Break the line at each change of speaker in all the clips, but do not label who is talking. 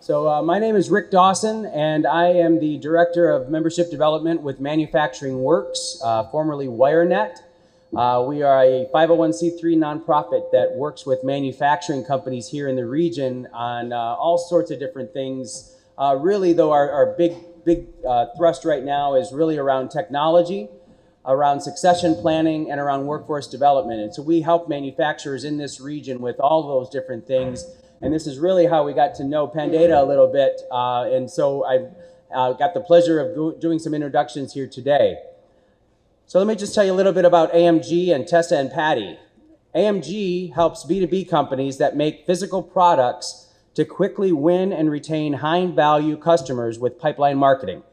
My name is Rick Dawson, and I am the Director of Membership Development with Manufacturing Works, formerly WireNet. We are a 501c3 nonprofit that works with manufacturing companies here in the region on all sorts of different things. Really, though, our big thrust right now is really around technology, around succession planning, and around workforce development. And so we help manufacturers in this region with all those different things. And this is really how we got to know Pandata a little bit. And so I've got the pleasure of doing some introductions here today. So let me just tell you a little bit about AMG and Tessa and Patty. AMG helps B2B companies that make physical products to quickly win and retain high-value customers with pipeline marketing.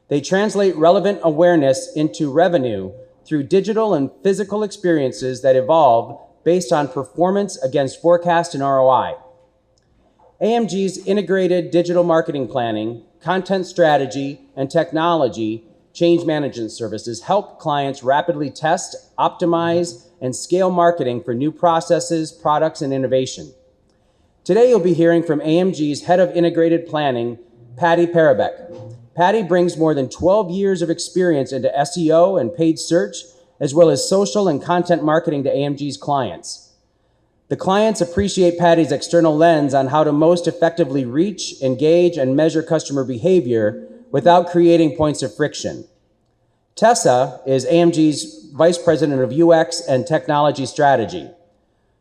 They translate relevant awareness into revenue through digital and physical experiences that evolve based on performance against forecast and ROI. AMG's integrated digital marketing planning, content strategy, and technology change management services help clients rapidly test, optimize, and scale marketing for new processes, products, and innovation. Today, you'll be hearing from AMG's Head of Integrated Planning, Patty Parobek. Patty brings more than 12 years of experience into SEO and paid search, as well as social and content marketing to AMG's clients. The clients appreciate Patty's external lens on how to most effectively reach, engage, and measure customer behavior without creating points of friction. Tessa is AMG's Vice President of UX and Technology Strategy.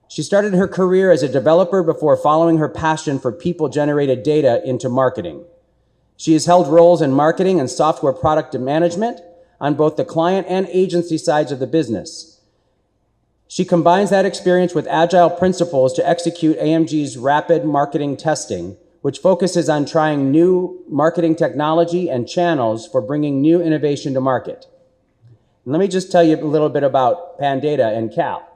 She started her career as a developer before following her passion for people-generated data into marketing. She has held roles in marketing and software product management on both the client and agency sides of the business. She combines that experience with agile principles to execute AMG's rapid marketing testing, which focuses on trying new marketing technology and channels for bringing new innovation to market. And let me just tell you a little bit about Pandata and Cal.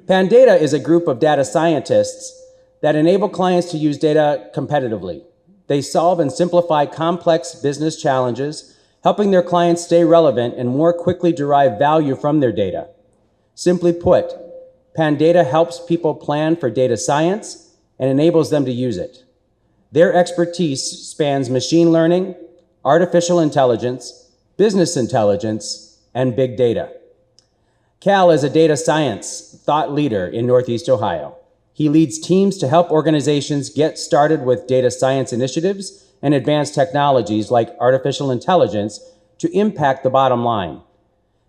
Pandata is a group of data scientists that enable clients to use data competitively. They solve and simplify complex business challenges, helping their clients stay relevant and more quickly derive value from their data. Simply put, Pandata helps people plan for data science and enables them to use it. Their expertise spans machine learning, artificial intelligence, business intelligence, and big data. Cal is a data science thought leader in Northeast Ohio. He leads teams to help organizations get started with data science initiatives and advanced technologies like artificial intelligence to impact the bottom line.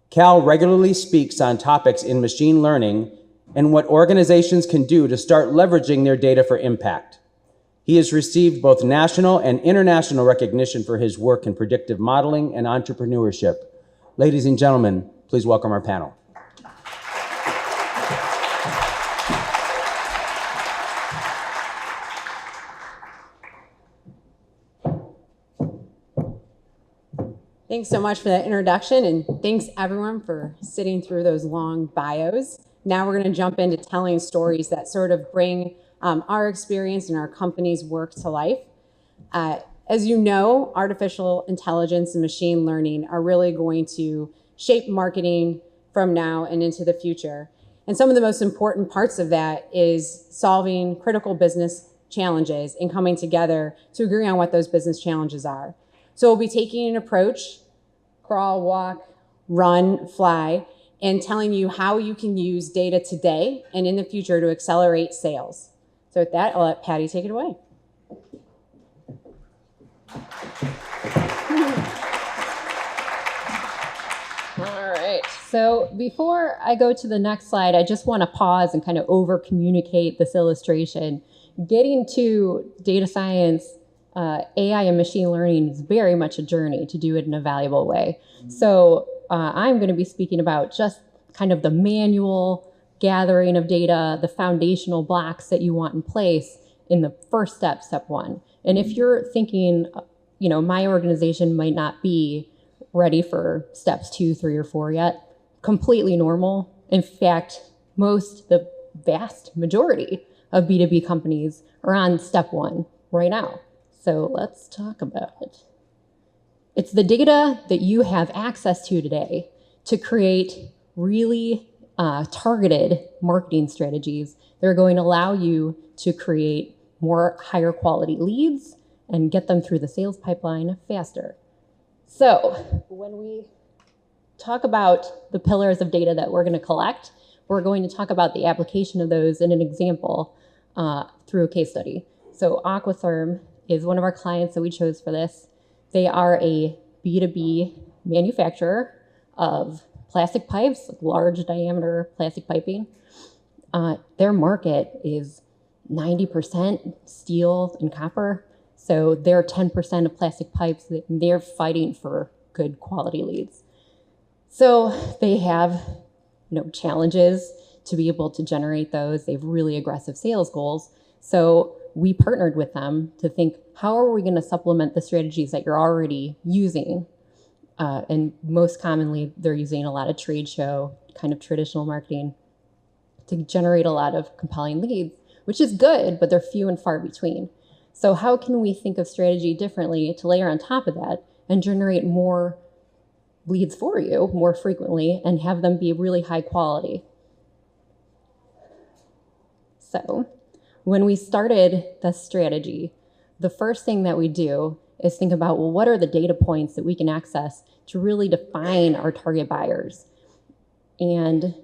Cal regularly speaks on topics in machine learning and what organizations can do to start leveraging their data for impact. He has received both national and international recognition for his work in predictive modeling and entrepreneurship. Ladies and gentlemen, please welcome our panel.
Thanks so much for that introduction, and thanks everyone for sitting through those long bios. Now we're going to jump into telling stories that sort of bring our experience and our company's work to life. As you know, artificial intelligence and machine learning are really going to shape marketing from now and into the future. And some of the most important parts of that is solving critical business challenges and coming together to agree on what those business challenges are. So we'll be taking an approach, crawl, walk, run, fly, and telling you how you can use data today and in the future to accelerate sales. So with that, I'll let Patty take it away.
All right, so before I go to the next slide, I just want to pause and kind of over-communicate this illustration. Getting to data science, AI and machine learning is very much a journey to do it in a valuable way. So I'm going to be speaking about just kind of the manual gathering of data, the foundational blocks that you want in place in the first step, step one. And if you're thinking, you know, my organization might not be ready for steps 2, 3, or 4 yet, completely normal. In fact, the vast majority of B2B companies are on step 1 right now. So let's talk about it. It's the data that you have access to today to create really targeted marketing strategies that are going to allow you to create more higher quality leads and get them through the sales pipeline faster. So when we talk about the pillars of data that we're going to collect, we're going to talk about the application of those in an example through a case study. So Aquatherm is one of our clients that we chose for this. They are a B2B manufacturer of plastic pipes, large diameter plastic piping. Their market is 90% steel and copper. So they're 10% of plastic pipes. They're fighting for good quality leads. So they have challenges to be able to generate those. They have really aggressive sales goals. So we partnered with them to think, how are we going to supplement the strategies that you're already using? And most commonly, they're using a lot of trade show, kind of traditional marketing to generate a lot of compelling leads, which is good, but they're few and far between. So how can we think of strategy differently to layer on top of that and generate more leads for you more frequently and have them be really high quality? So when we started the strategy, the first thing that we do is think about, well, what are the data points that we can access to really define our target buyers? And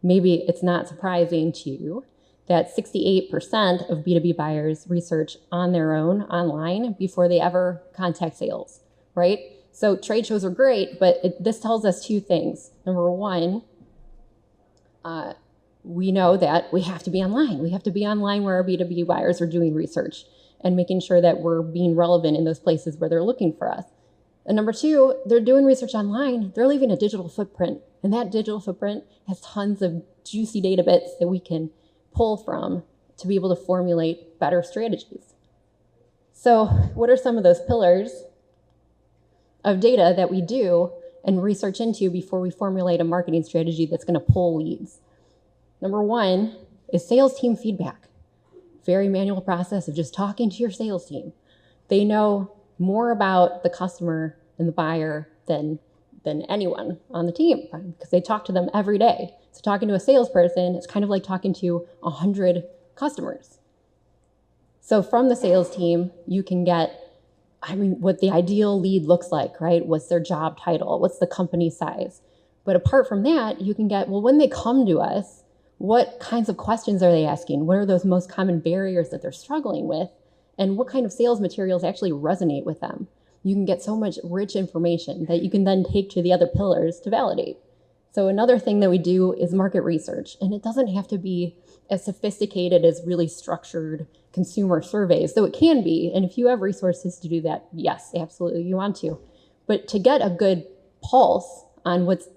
maybe it's not surprising to you that 68% of B2B buyers research on their own online before they ever contact sales, right? So trade shows are great, but this tells us two things. Number one, we know that we have to be online. We have to be online where our B2B buyers are doing research and making sure that we're being relevant in those places where they're looking for us. And number two, they're doing research online. They're leaving a digital footprint. And that digital footprint has tons of juicy data bits that we can pull from to be able to formulate better strategies. So what are some of those pillars of data that we do and research into before we formulate a marketing strategy that's going to pull leads? Number one is sales team feedback. Very manual process of just talking to your sales team. They know more about the customer and the buyer than anyone on the team because they talk to them every day. So talking to a salesperson is kind of like talking to 100 customers. So from the sales team, you can get, what the ideal lead looks like, right? What's their job title? What's the company size? But apart from that, you can get, well, when they come to us, what kinds of questions are they asking? What are those most common barriers that they're struggling with? And what kind of sales materials actually resonate with them? You can get so much rich information that you can then take to the other pillars to validate. So another thing that we do is market research. And it doesn't have to be as sophisticated as really structured consumer surveys, though it can be. And if you have resources to do that, yes, absolutely, you want to. But to get a good pulse on what's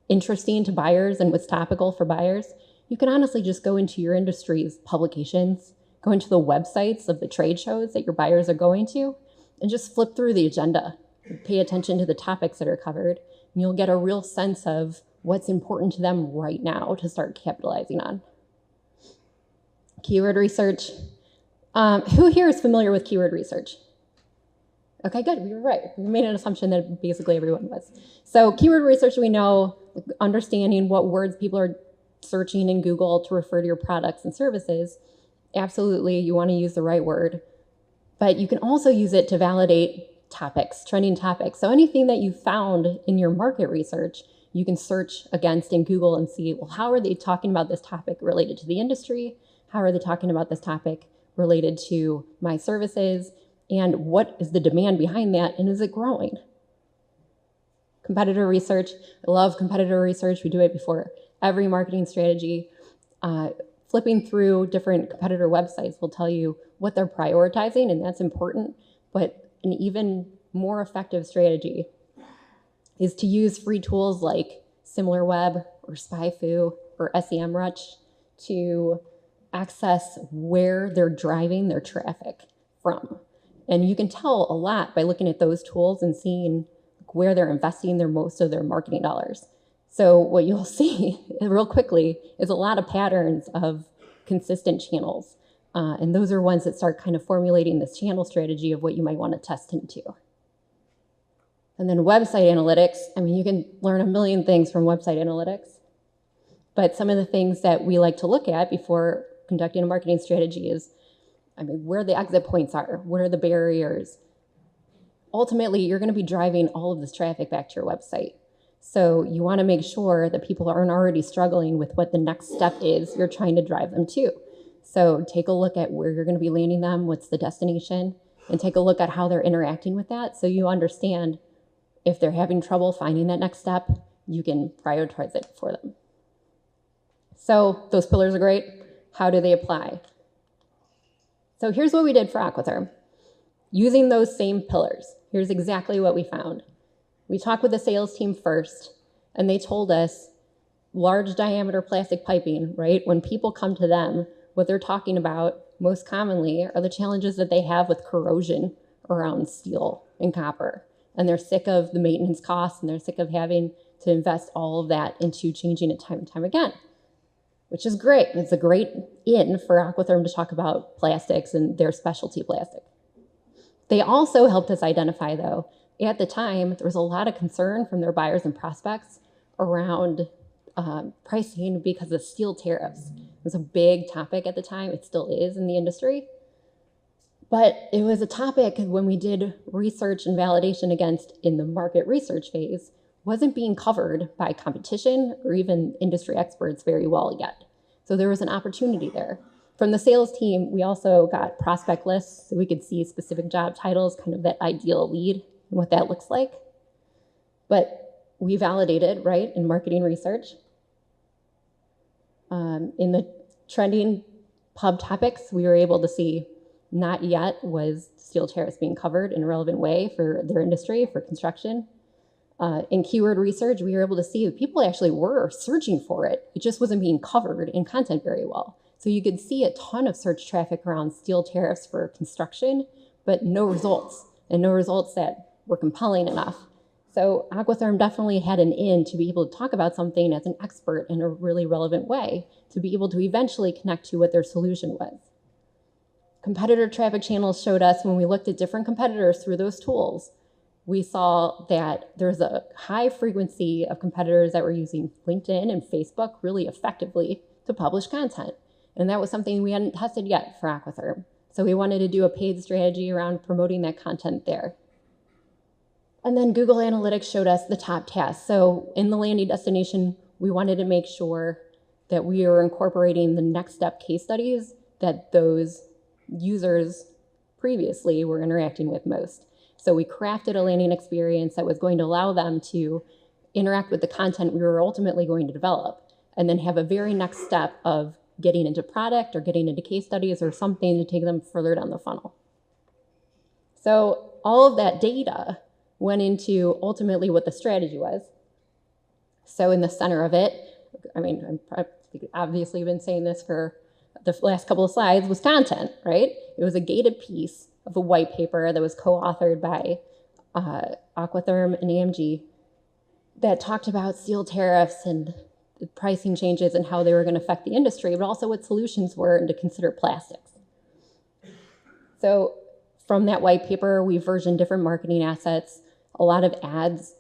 interesting to buyers and what's topical for buyers, you can honestly just go into your industry's publications, go into the websites of the trade shows that your buyers are going to, and just flip through the agenda. Pay attention to the topics that are covered, and you'll get a real sense of what's important to them right now to start capitalizing on. Keyword research. Who here is familiar with keyword research? Okay, good, we were right. We made an assumption that basically everyone was. So keyword research, we know, understanding what words people are searching in Google to refer to your products and services. Absolutely, you want to use the right word. But you can also use it to validate topics, trending topics. So anything that you found in your market research, you can search against in Google and see, well, how are they talking about this topic related to the industry? How are they talking about this topic related to my services? And what is the demand behind that? And is it growing? Competitor research. I love competitor research. We do it before every marketing strategy. Flipping through different competitor websites will tell you what they're prioritizing, and that's important. But an even more effective strategy is to use free tools like SimilarWeb or SpyFu or SEMrush to access where they're driving their traffic from. And you can tell a lot by looking at those tools and seeing where they're investing most of their marketing dollars. So what you'll see real quickly is a lot of patterns of consistent channels. And those are ones that start kind of formulating this channel strategy of what you might want to test into. And then website analytics. You can learn a million things from website analytics. But some of the things that we like to look at before conducting a marketing strategy is where the exit points are, what are the barriers. Ultimately, you're going to be driving all of this traffic back to your website. So you want to make sure that people aren't already struggling with what the next step is you're trying to drive them to. So take a look at where you're going to be landing them, what's the destination, and take a look at how they're interacting with that so you understand if they're having trouble finding that next step, you can prioritize it for them. So those pillars are great. How do they apply? So here's what we did for Aquatherm. Using those same pillars, here's exactly what we found. We talked with the sales team first, and they told us large diameter plastic piping, right? When people come to them, what they're talking about most commonly are the challenges that they have with corrosion around steel and copper. And they're sick of the maintenance costs, and they're sick of having to invest all of that into changing it time and time again, which is great. It's a great in for Aquatherm to talk about plastics and their specialty plastic. They also helped us identify, though, at the time, there was a lot of concern from their buyers and prospects around pricing because of steel tariffs. It was a big topic at the time. It still is in the industry. But it was a topic when we did research and validation against in the market research phase, wasn't being covered by competition or even industry experts very well yet. So there was an opportunity there. From the sales team, we also got prospect lists so we could see specific job titles, kind of that ideal lead and what that looks like. But we validated, right, in marketing research. In the trending pub topics, we were able to see not yet was steel tariffs being covered in a relevant way for their industry, for construction. In keyword research, we were able to see that people actually were searching for it. It just wasn't being covered in content very well. So you could see a ton of search traffic around steel tariffs for construction, but no results, and no results that were compelling enough. So Aquatherm definitely had an in to be able to talk about something as an expert in a really relevant way, to be able to eventually connect to what their solution was. Competitor traffic channels showed us when we looked at different competitors through those tools, we saw that there's a high frequency of competitors that were using LinkedIn and Facebook really effectively to publish content. And that was something we hadn't tested yet for Aquatherm. So we wanted to do a paid strategy around promoting that content there. And then Google Analytics showed us the top tasks. So in the landing destination, we wanted to make sure that we were incorporating the next step case studies that those users previously were interacting with most. So we crafted a landing experience that was going to allow them to interact with the content we were ultimately going to develop, and then have a very next step of getting into product or getting into case studies or something to take them further down the funnel. So all of that data went into ultimately what the strategy was. So in the center of it, I've obviously been saying this for the last couple of slides, was content, right? It was a gated piece of a white paper that was co-authored by Aquatherm and AMG that talked about steel tariffs and the pricing changes and how they were going to affect the industry, but also what solutions were and to consider plastics. So from that white paper, we versioned different marketing assets, a lot of ads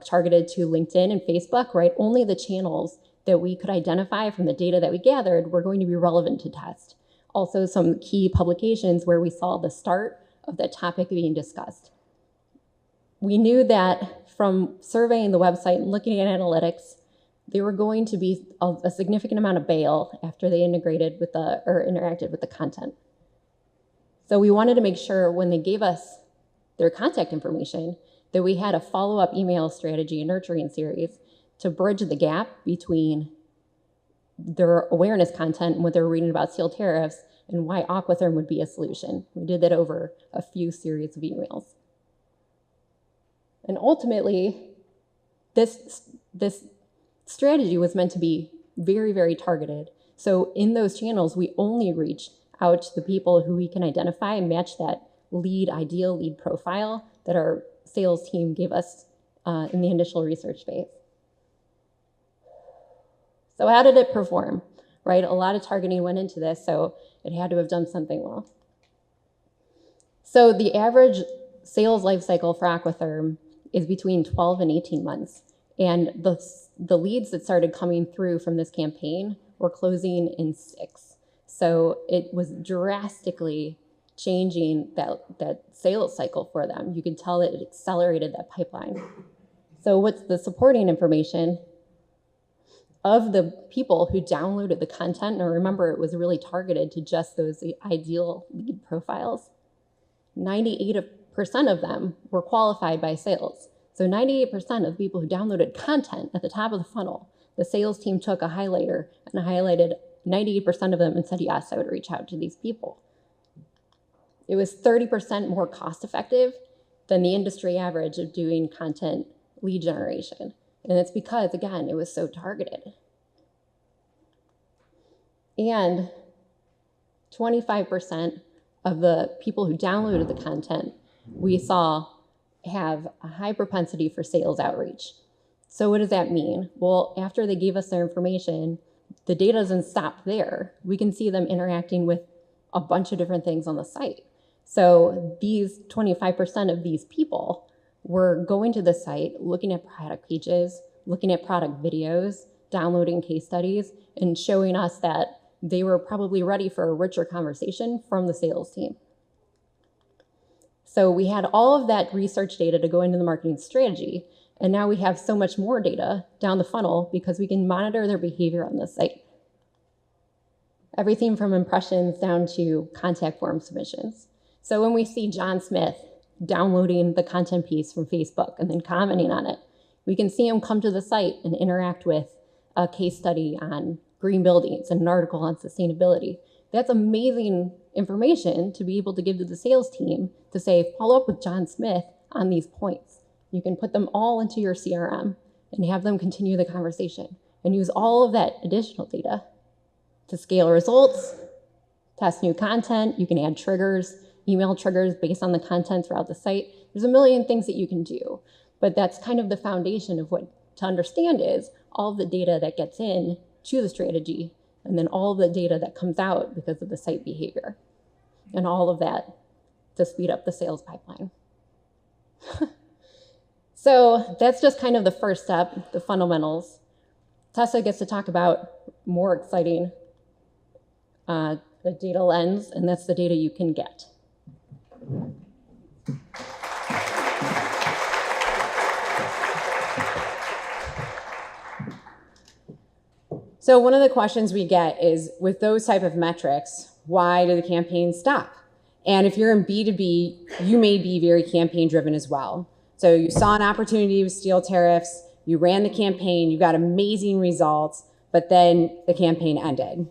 targeted to LinkedIn and Facebook, right? Only the channels that we could identify from the data that we gathered were going to be relevant to test. Also some key publications where we saw the start of the topic being discussed. We knew that from surveying the website and looking at analytics, there were going to be a significant amount of bail after they integrated with interacted with the content. So we wanted to make sure when they gave us their contact information that we had a follow-up email strategy and nurturing series to bridge the gap between their awareness content and what they're reading about steel tariffs and why Aquatherm would be a solution. We did that over a few series of emails. And ultimately, this strategy was meant to be very, very targeted. So in those channels, we only reached out to the people who we can identify and match that ideal lead profile that our sales team gave us in the initial research phase. So how did it perform, right? A lot of targeting went into this, so it had to have done something well. So the average sales life cycle for Aquatherm is between 12 and 18 months. And the leads that started coming through from this campaign were closing in 6. So it was drastically changing that sales cycle for them. You could tell that it accelerated that pipeline. So what's the supporting information? Of the people who downloaded the content, and remember it was really targeted to just those ideal lead profiles, 98% of them were qualified by sales. So 98% of people who downloaded content at the top of the funnel, the sales team took a highlighter and highlighted 98% of them and said, yes, I would reach out to these people. It was 30% more cost effective than the industry average of doing content lead generation. And it's because, again, it was so targeted. And 25% of the people who downloaded the content we saw have a high propensity for sales outreach. So what does that mean? Well, after they gave us their information, the data doesn't stop there. We can see them interacting with a bunch of different things on the site. So these 25% of these people were going to the site, looking at product pages, looking at product videos, downloading case studies, and showing us that they were probably ready for a richer conversation from the sales team. So we had all of that research data to go into the marketing strategy, and now we have so much more data down the funnel because we can monitor their behavior on the site. Everything from impressions down to contact form submissions. So when we see John Smith downloading the content piece from Facebook and then commenting on it, we can see him come to the site and interact with a case study on green buildings and an article on sustainability. That's amazing information to be able to give to the sales team to say, follow up with John Smith on these points. You can put them all into your CRM and have them continue the conversation and use all of that additional data to scale results, test new content. You can add triggers, email triggers based on the content throughout the site. There's a million things that you can do, but that's kind of the foundation of what to understand is all of the data that gets in to the strategy and then all of the data that comes out because of the site behavior and all of that to speed up the sales pipeline. So that's just kind of the first step, the fundamentals. Tessa gets to talk about more exciting the data lens, and that's the data you can get.
So one of the questions we get is, with those type of metrics, why do the campaigns stop? And if you're in B2B, you may be very campaign driven as well. So you saw an opportunity with steel tariffs, you ran the campaign, you got amazing results, but then the campaign ended.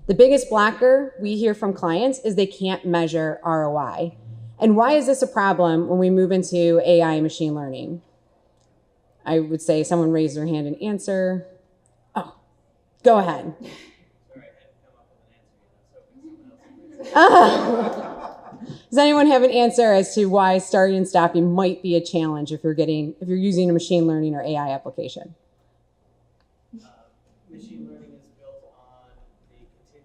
The biggest blocker we hear from clients is they can't measure ROI. And why is this a problem when we move into AI and machine learning? I would say someone raise their hand and answer. Oh, go ahead.
Sorry, I hadn't come up with an answer yet. I was hoping someone else would.
Does anyone have an answer as to why starting and stopping might be a challenge if you're using a machine learning or AI application?
Machine learning is built on the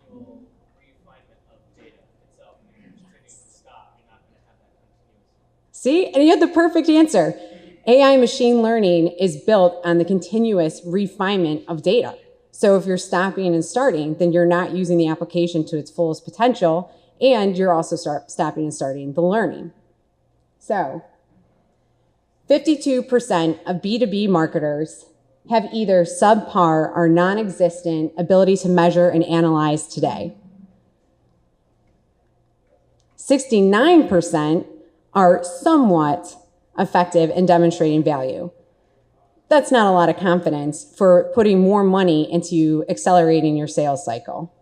continual refinement of data itself. If you're continuing to stop, you're not going to have that continuous.
See, and you had the perfect answer. AI machine learning is built on the continuous refinement of data. So if you're stopping and starting, then you're not using the application to its fullest potential, and you're also stopping and starting the learning. So 52% of B2B marketers have either subpar or non-existent ability to measure and analyze today. 69% are somewhat effective in demonstrating value. That's not a lot of confidence for putting more money into accelerating your sales cycle.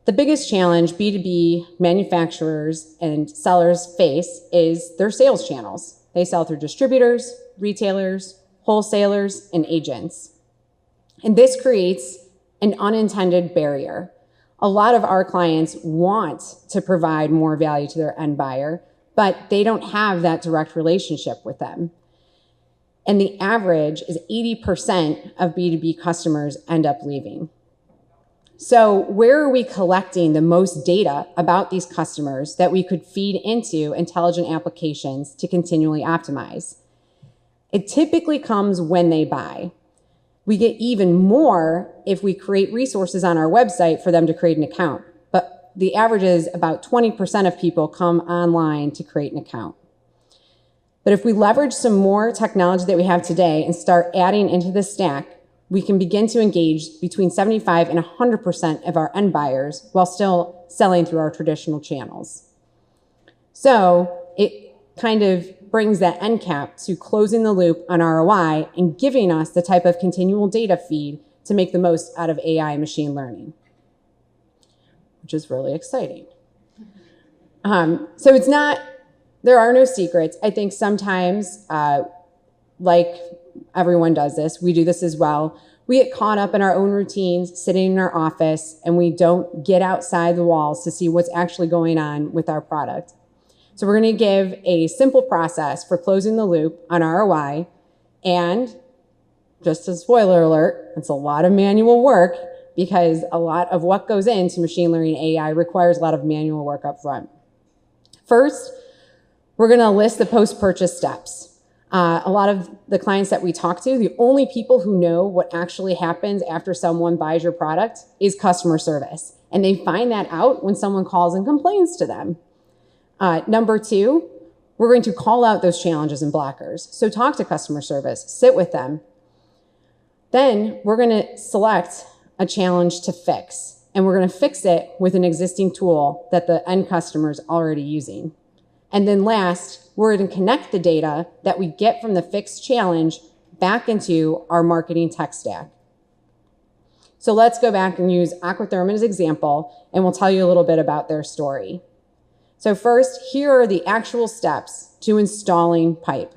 The biggest challenge B2B manufacturers and sellers face is their sales channels. They sell through distributors, retailers, wholesalers, and agents. And this creates an unintended barrier. A lot of our clients want to provide more value to their end buyer, but they don't have that direct relationship with them. And the average is 80% of B2B customers end up leaving. So where are we collecting the most data about these customers that we could feed into intelligent applications to continually optimize? It typically comes when they buy. We get even more if we create resources on our website for them to create an account. But the average is about 20% of people come online to create an account. But if we leverage some more technology that we have today and start adding into the stack, we can begin to engage between 75 and 100% of our end buyers while still selling through our traditional channels. So it kind of brings that end cap to closing the loop on ROI and giving us the type of continual data feed to make the most out of AI and machine learning, which is really exciting. So there are no secrets. I think sometimes, like everyone does this, we do this as well. We get caught up in our own routines, sitting in our office, and we don't get outside the walls to see what's actually going on with our product. So we're going to give a simple process for closing the loop on ROI. And just a spoiler alert, it's a lot of manual work because a lot of what goes into machine learning AI requires a lot of manual work up front. First, we're going to list the post-purchase steps. A lot of the clients that we talk to, the only people who know what actually happens after someone buys your product is customer service. And they find that out when someone calls and complains to them. Number two, we're going to call out those challenges and blockers. So talk to customer service, sit with them. Then we're going to select a challenge to fix, and we're going to fix it with an existing tool that the end customer is already using. And then last, we're going to connect the data that we get from the fixed challenge back into our marketing tech stack. So let's go back and use Aquatherm as an example, and we'll tell you a little bit about their story. So first, here are the actual steps to installing pipe.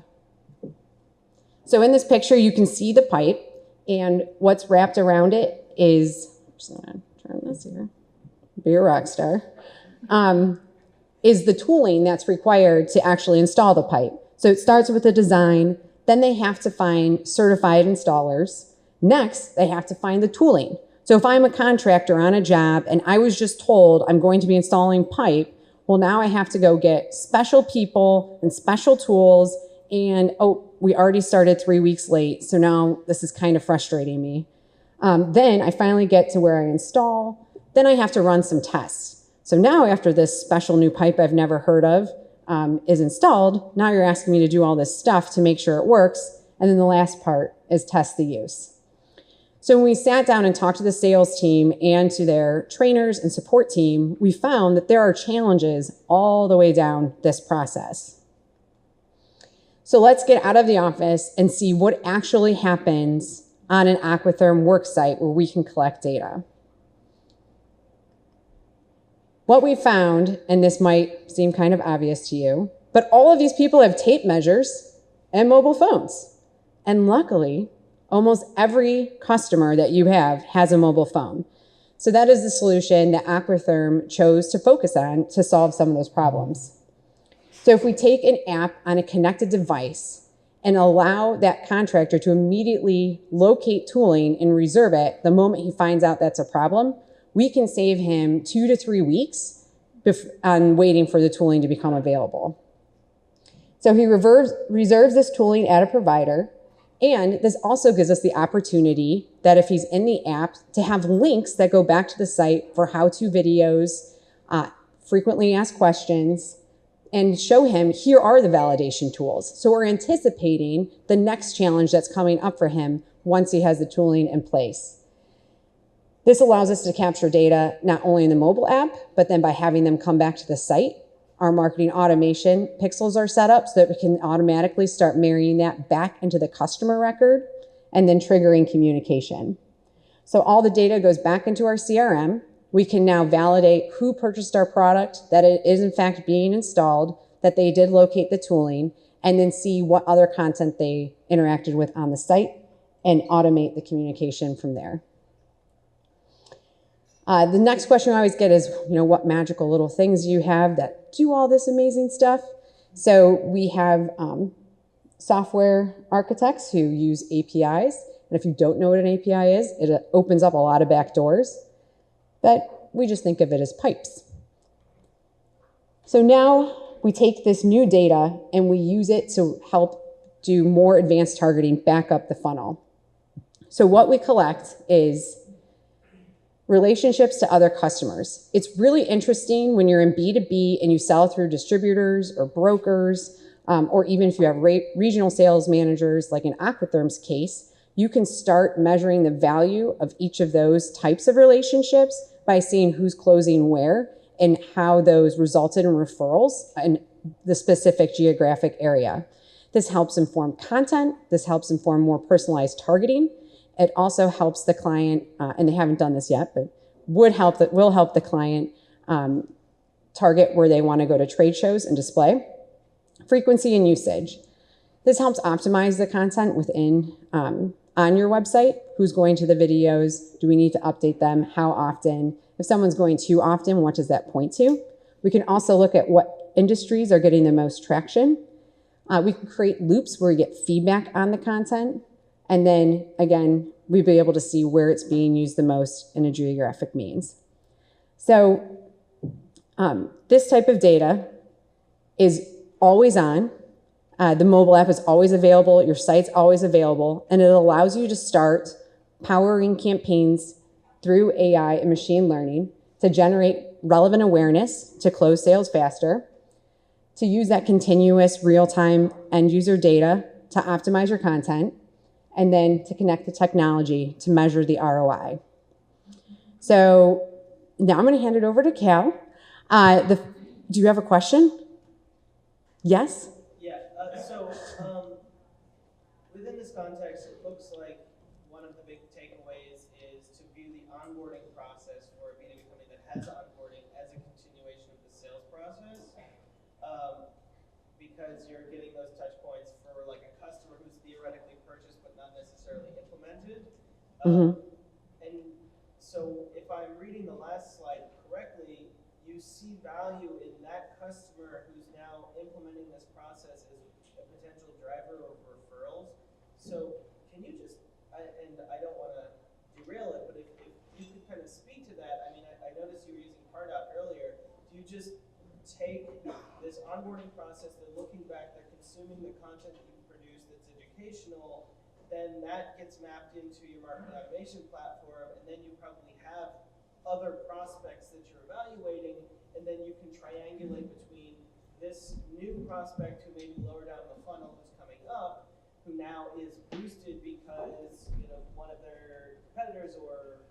So in this picture, you can see the pipe, and what's wrapped around it is, I'm just gonna turn this here, be a rock star, is the tooling that's required to actually install the pipe. So it starts with the design, then they have to find certified installers. Next, they have to find the tooling. So if I'm a contractor on a job and I was just told I'm going to be installing pipe, well, now I have to go get special people and special tools, and oh, we already started 3 weeks late, so now this is kind of frustrating me. Then I finally get to where I install, then I have to run some tests. So now after this special new pipe I've never heard of is installed, now you're asking me to do all this stuff to make sure it works, and then the last part is test the use. So when we sat down and talked to the sales team and to their trainers and support team, we found that there are challenges all the way down this process. So let's get out of the office and see what actually happens on an Aquatherm work site where we can collect data. What we found, and this might seem kind of obvious to you, but all of these people have tape measures and mobile phones. And luckily, almost every customer that you have has a mobile phone. So that is the solution that Aquatherm chose to focus on to solve some of those problems. So if we take an app on a connected device and allow that contractor to immediately locate tooling and reserve it the moment he finds out that's a problem, we can save him 2 to 3 weeks on waiting for the tooling to become available. So he reserves this tooling at a provider. And this also gives us the opportunity that if he's in the app to have links that go back to the site for how-to videos, frequently asked questions, and show him here are the validation tools. So we're anticipating the next challenge that's coming up for him once he has the tooling in place. This allows us to capture data not only in the mobile app, but then by having them come back to the site. Our marketing automation pixels are set up so that we can automatically start marrying that back into the customer record and then triggering communication. So all the data goes back into our CRM. We can now validate who purchased our product, that it is in fact being installed, that they did locate the tooling, and then see what other content they interacted with on the site and automate the communication from there. The next question I always get is, what magical little things do you have that do all this amazing stuff? So we have software architects who use APIs. And if you don't know what an API is, it opens up a lot of back doors. But we just think of it as pipes. So now we take this new data and we use it to help do more advanced targeting back up the funnel. So what we collect is relationships to other customers. It's really interesting when you're in B2B and you sell through distributors or brokers, or even if you have regional sales managers, like in Aquatherm's case, you can start measuring the value of each of those types of relationships by seeing who's closing where and how those resulted in referrals in the specific geographic area. This helps inform content. This helps inform more personalized targeting. It also helps the client, and they haven't done this yet, but will help the client target where they want to go to trade shows and display. Frequency and usage. This helps optimize the content within on your website. Who's going to the videos? Do we need to update them? How often? If someone's going too often, what does that point to? We can also look at what industries are getting the most traction. We can create loops where we get feedback on the content. And then again, we'd be able to see where it's being used the most in a geographic means. So this type of data is always on. The mobile app is always available. Your site's always available. And it allows you to start powering campaigns through AI and machine learning to generate relevant awareness, to close sales faster, to use that continuous real-time end user data to optimize your content, and then to connect the technology to measure the ROI. So now I'm going to hand it over to Cal. Do you have a question? Yes?
Yeah, within this context, it looks like one of the big takeaways is to view the onboarding process for a B2B company that has onboarding as a continuation of the sales process, because you're getting those touch points for like a customer who's theoretically purchased but not necessarily implemented. And so if I'm reading the last slide correctly, you see value in that customer who's now implementing this process as a potential driver of referrals. So can you just, and I don't want to derail it, but if you could kind of speak to that. I mean, I noticed you were using Pardot earlier. Do you just take this onboarding process, they're looking back, they're consuming the content that you've produced that's educational, then that gets mapped into your marketing automation platform, and then you probably have other prospects that you're evaluating, and then you can triangulate between this new prospect who may be lower down the funnel who's coming up, who now is boosted because one of their competitors or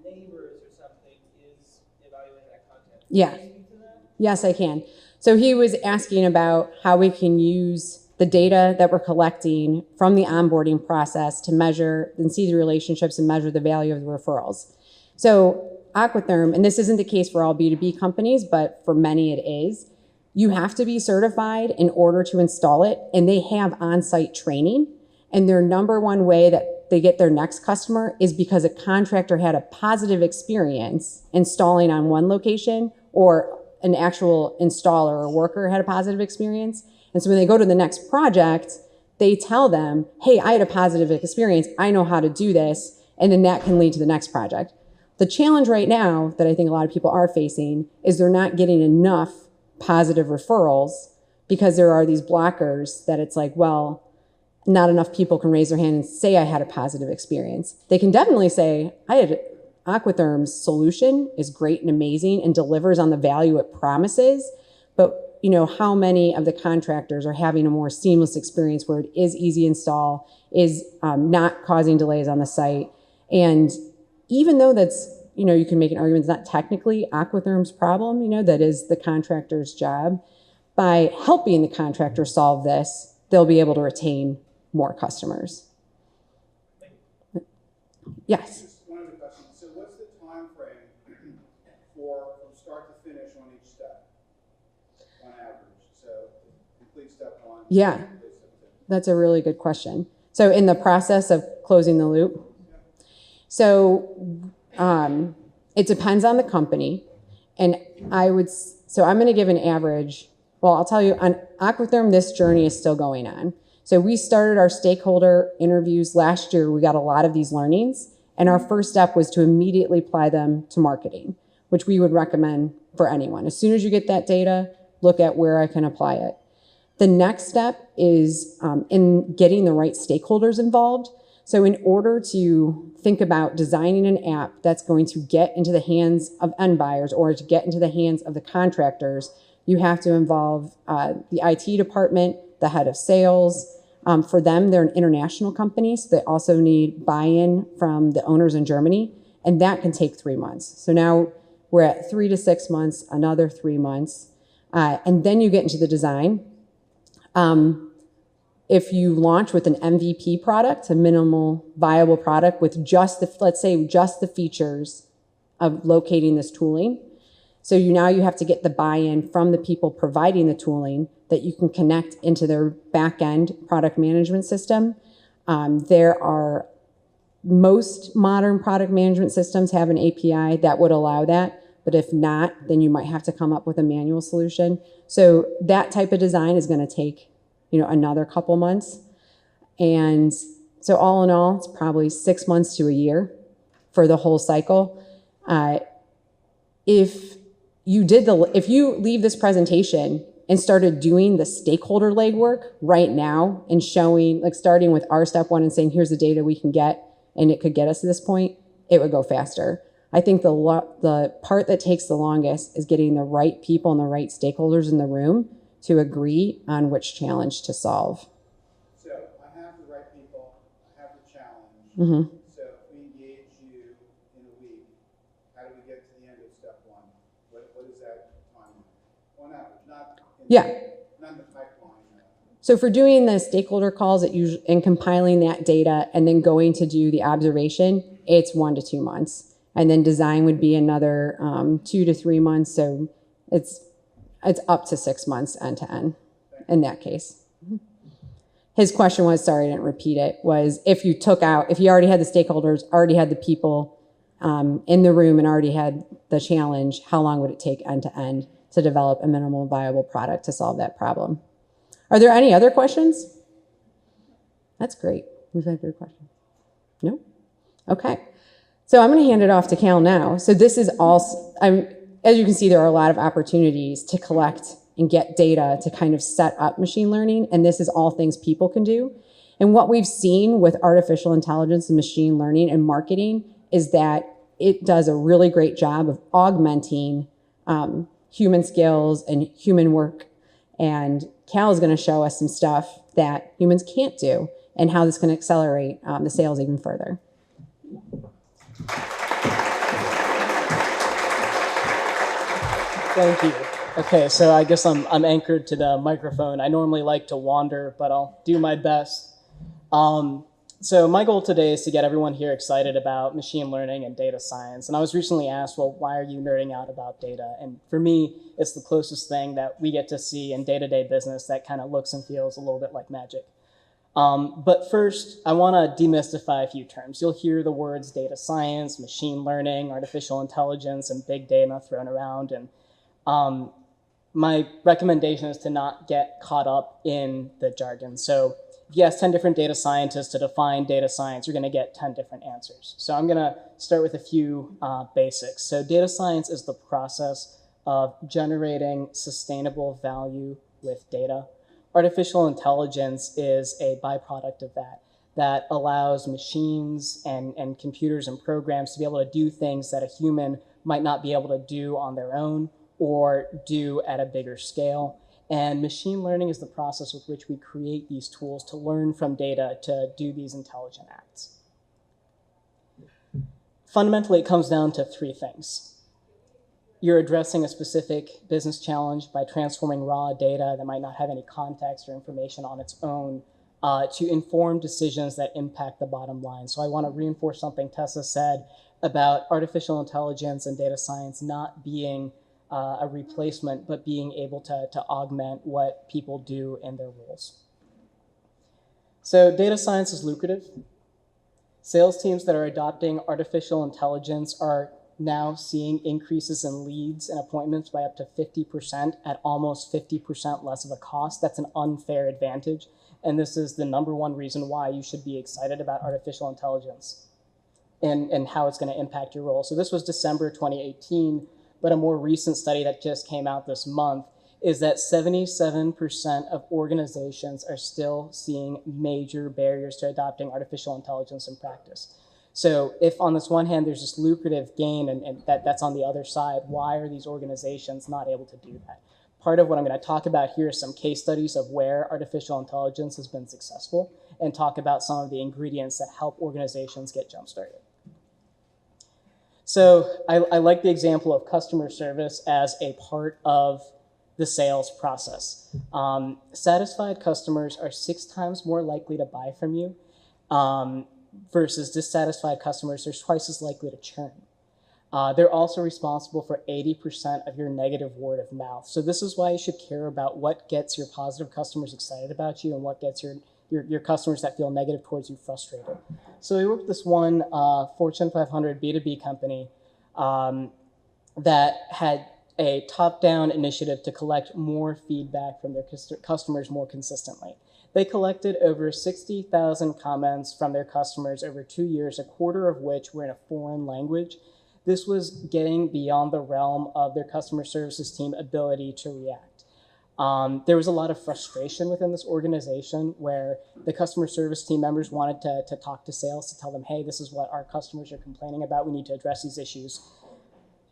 neighbors or something is evaluating that content.
Yeah.
Can you speak to that?
Yes, I can. So he was asking about how we can use the data that we're collecting from the onboarding process to measure and see the relationships and measure the value of the referrals. So Aquatherm, and this isn't the case for all B2B companies, but for many it is, you have to be certified in order to install it, and they have on-site training. And their number one way that they get their next customer is because a contractor had a positive experience installing on one location, or an actual installer or worker had a positive experience. And so when they go to the next project, they tell them, hey, I had a positive experience. I know how to do this. And then that can lead to the next project. The challenge right now that I think a lot of people are facing is they're not getting enough positive referrals because there are these blockers that it's like, well, not enough people can raise their hand and say I had a positive experience. They can definitely say, Aquatherm's solution is great and amazing and delivers on the value it promises, but how many of the contractors are having a more seamless experience where it is easy install, is not causing delays on the site. And even though that's, you can make an argument it's not technically Aquatherm's problem, that is the contractor's job. By helping the contractor solve this, they'll be able to retain more customers. Yes?
Just one other question. So what's the time frame from start to finish on each step, on average? So complete step one.
Yeah, that's a really good question. So in the process of closing the loop, so it depends on the company. And I'm going to give an average. Well, I'll tell you, on Aquatherm, this journey is still going on. So we started our stakeholder interviews last year. We got a lot of these learnings. And our first step was to immediately apply them to marketing, which we would recommend for anyone. As soon as you get that data, look at where I can apply it. The next step is in getting the right stakeholders involved. So in order to think about designing an app that's going to get into the hands of end buyers or to get into the hands of the contractors, you have to involve the IT department, the head of sales. For them, they're an international company, so they also need buy-in from the owners in Germany, and that can take 3 months. So now we're at 3 to 6 months, another 3 months, and then you get into the design. If you launch with an MVP product, a minimal viable product with just the, let's say, just the features of locating this tooling, so now you have to get the buy-in from the people providing the tooling that you can connect into their back-end product management system. There are, most modern product management systems have an API that would allow that, but if not, then you might have to come up with a manual solution. So that type of design is going to take, another couple months. And so all in all, it's probably 6 months to a year for the whole cycle. If you leave this presentation and started doing the stakeholder legwork right now and showing, like starting with our step one and saying, here's the data we can get, and it could get us to this point, it would go faster. I think the part that takes the longest is getting the right people and the right stakeholders in the room to agree on which challenge to solve.
So I have the right people, I have the challenge.
Mm-hmm.
So if we engage you in a week, how do we get to the end of step one? What is that timeline? On average, not in the pipeline.
So for doing the stakeholder calls and compiling that data and then going to do the observation, it's 1 to 2 months. And then design would be another 2 to 3 months. So it's up to 6 months end to end in that case. His question was, sorry, I didn't repeat it, was if you already had the stakeholders, already had the people in the room and already had the challenge, how long would it take end to end to develop a minimal viable product to solve that problem? Are there any other questions? That's great. We've had good questions. No? Okay. So I'm going to hand it off to Cal now. So this is all, as you can see, there are a lot of opportunities to collect and get data to kind of set up machine learning. And this is all things people can do. And what we've seen with artificial intelligence and machine learning and marketing is that it does a really great job of augmenting human skills and human work. And Cal is going to show us some stuff that humans can't do and how this can accelerate the sales even further.
Thank you. Okay, so I guess I'm anchored to the microphone. I normally like to wander, but I'll do my best. So my goal today is to get everyone here excited about machine learning and data science. And I was recently asked, well, why are you nerding out about data? And for me, it's the closest thing that we get to see in day-to-day business that kind of looks and feels a little bit like magic. But first, I want to demystify a few terms. You'll hear the words data science, machine learning, artificial intelligence, and big data thrown around. And my recommendation is to not get caught up in the jargon. So if you ask 10 different data scientists to define data science, you're going to get 10 different answers. So I'm going to start with a few basics. So data science is the process of generating sustainable value with data. Artificial intelligence is a byproduct of that allows machines and computers and programs to be able to do things that a human might not be able to do on their own or do at a bigger scale. And machine learning is the process with which we create these tools to learn from data to do these intelligent acts. Fundamentally, it comes down to three things. You're addressing a specific business challenge by transforming raw data that might not have any context or information on its own to inform decisions that impact the bottom line. So I want to reinforce something Tessa said about artificial intelligence and data science not being a replacement, but being able to augment what people do in their roles. So data science is lucrative. Sales teams that are adopting artificial intelligence are now seeing increases in leads and appointments by up to 50% at almost 50% less of a cost. That's an unfair advantage. And this is the #1 reason why you should be excited about artificial intelligence and how it's going to impact your role. So this was December 2018. But a more recent study that just came out this month is that 77% of organizations are still seeing major barriers to adopting artificial intelligence in practice. So if on this one hand, there's this lucrative gain and that's on the other side, why are these organizations not able to do that? Part of what I'm going to talk about here is some case studies of where artificial intelligence has been successful and talk about some of the ingredients that help organizations get jump-started. So I like the example of customer service as a part of the sales process. Satisfied customers are 6 times more likely to buy from you versus dissatisfied customers are twice as likely to churn. They're also responsible for 80% of your negative word of mouth. So this is why you should care about what gets your positive customers excited about you and what gets your customers that feel negative towards you frustrated. So we worked with this one Fortune 500 B2B company that had a top-down initiative to collect more feedback from their customers more consistently. They collected over 60,000 comments from their customers over 2 years, a quarter of which were in a foreign language. This was getting beyond the realm of their customer services team ability to react. There was a lot of frustration within this organization where the customer service team members wanted to talk to sales to tell them, hey, this is what our customers are complaining about. We need to address these issues.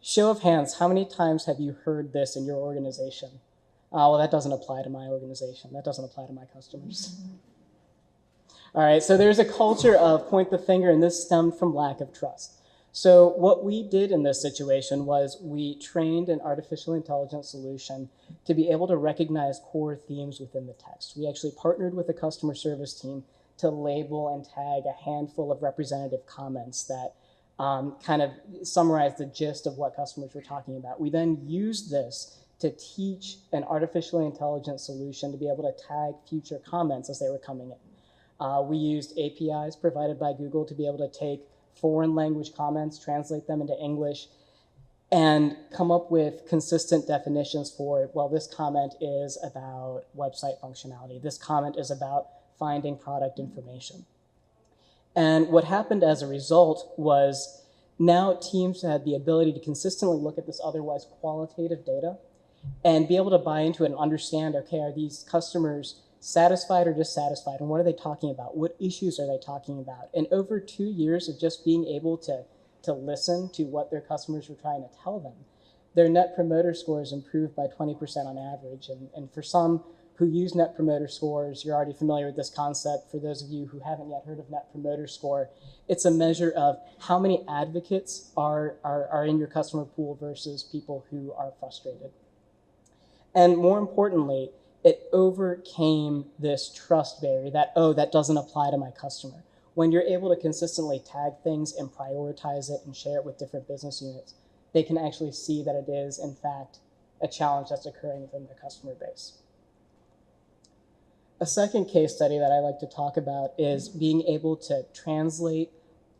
Show of hands, how many times have you heard this in your organization? Well, that doesn't apply to my organization. That doesn't apply to my customers. All right, so there's a culture of point the finger, and this stemmed from lack of trust. So what we did in this situation was we trained an artificial intelligence solution to be able to recognize core themes within the text. We actually partnered with the customer service team to label and tag a handful of representative comments that kind of summarize the gist of what customers were talking about. We then used this to teach an artificial intelligence solution to be able to tag future comments as they were coming in. We used APIs provided by Google to be able to take foreign language comments, translate them into English, and come up with consistent definitions for, well, this comment is about website functionality. This comment is about finding product information. And what happened as a result was now teams had the ability to consistently look at this otherwise qualitative data and be able to buy into it and understand, okay, are these customers satisfied or dissatisfied? And what are they talking about? What issues are they talking about? And over 2 years of just being able to listen to what their customers were trying to tell them, their net promoter scores improved by 20% on average. And for some who use net promoter scores, you're already familiar with this concept. For those of you who haven't yet heard of net promoter score, it's a measure of how many advocates are in your customer pool versus people who are frustrated. And more importantly, it overcame this trust barrier that, oh, that doesn't apply to my customer. When you're able to consistently tag things and prioritize it and share it with different business units, they can actually see that it is, in fact, a challenge that's occurring within their customer base. A second case study that I like to talk about is being able to translate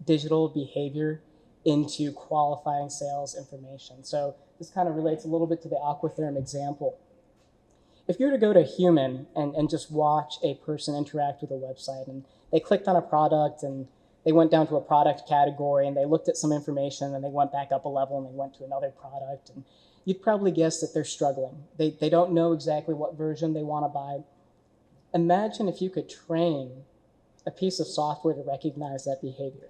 digital behavior into qualifying sales information. So this kind of relates a little bit to the Aquatherm example. If you were to go to Human and just watch a person interact with a website and they clicked on a product and they went down to a product category and they looked at some information and they went back up a level and they went to another product, and you'd probably guess that they're struggling. They don't know exactly what version they want to buy. Imagine if you could train a piece of software to recognize that behavior.